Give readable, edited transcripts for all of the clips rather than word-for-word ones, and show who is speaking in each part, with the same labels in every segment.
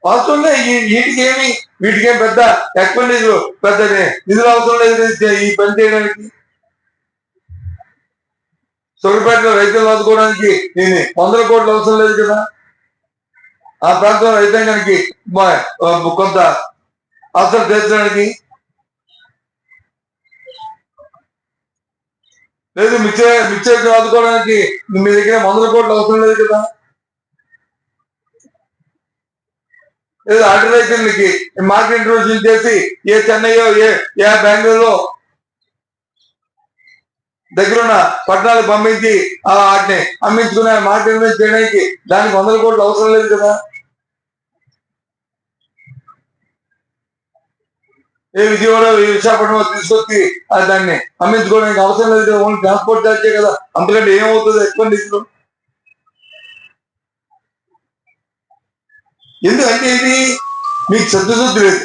Speaker 1: అవసరం వీటికేం పెద్ద ఎక్స్పెండిచర్ పెద్ద నిధులు అవసరం లేదు ఈ పని చేయడానికి. సూర్యాపేటలో రైతులను ఆదుకోవడానికి 100 కోట్లు అవసరం లేదు కదా. ఆ ప్రాంతంలో రైతాంగానికి కొంత అవసరం తీర్చడానికి లేదు. మిర్చి ఆదుకోవడానికి మీ దగ్గర 100 కోట్లు అవసరం లేదు కదా. లేదా అటు రైతులకి మార్కెట్ ఇంట్రొడ్యూషన్ చేసి ఏ చెన్నైయో ఏ బెంగళూరులో దగ్గరున్న పట్టణాలకు పంపించి వాటిని అమ్మించుకునే మార్కెట్ చేయడానికి దానికి 100 కోట్లు అవసరం లేదు కదా. విజయవాడ విశాఖపట్నం తీసుకొచ్చి దాన్ని అమ్మించుకోవడానికి అవసరం లేదు. ఓన్లీ ట్రాన్స్పోర్ట్ ఛార్జే కదా. అంతకంటే ఏమవుతుంది ఎక్స్పెండిచర్. ఎందుకంటే ఇది మీకు చిత్తశుద్ధి లేదు.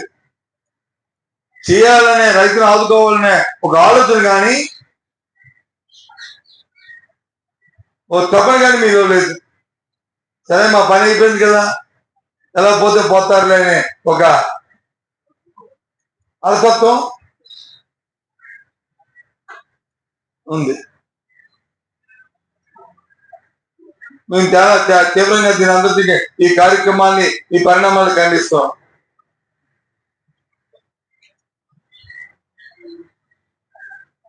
Speaker 1: చేయాలనే రైతును ఆదుకోవాలనే ఒక ఆలోచన కానీ ఓ తప్పని కానీ మీలో లేదు. సరే మా పని అయిపోయింది కదా, ఎలా పోతే పోతారులే అనే ఒక అలసత్వం ఉంది. మేము చాలా తీవ్రంగా దీని అందరికీ ఈ కార్యక్రమాన్ని ఈ పరిణామాలు ఖండిస్తాం.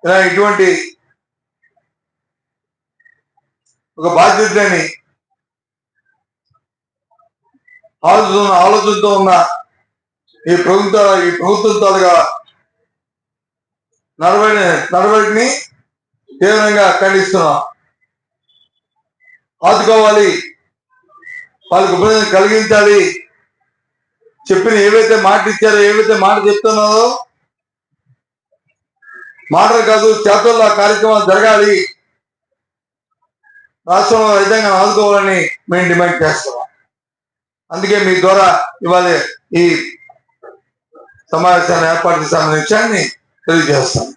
Speaker 1: ఇలా ఇటువంటి ఒక బాధ్యతని ఆలోచనతో ఉన్న ఈ ప్రభుత్వాలుగా నడవడిని తీవ్రంగా ఖండిస్తున్నాం. ఆదుకోవాలి, వాళ్ళకు ఉపయోగం కలిగించాలి. చెప్పిన ఏవైతే మాట ఇచ్చారో, ఏవైతే మాట చెప్తున్నారో మాటలు కాదు చేతుల్లో కార్యక్రమాలు జరగాలి. రాష్ట్రంలో రైతాంగం ఆదుకోవాలని మేము డిమాండ్ చేస్తున్నాం. అందుకే మీ ద్వారా ఇవాళ ఈ సమావేశాన్ని ఏర్పాటు చేసిన విషయాన్ని తెలియజేస్తాం.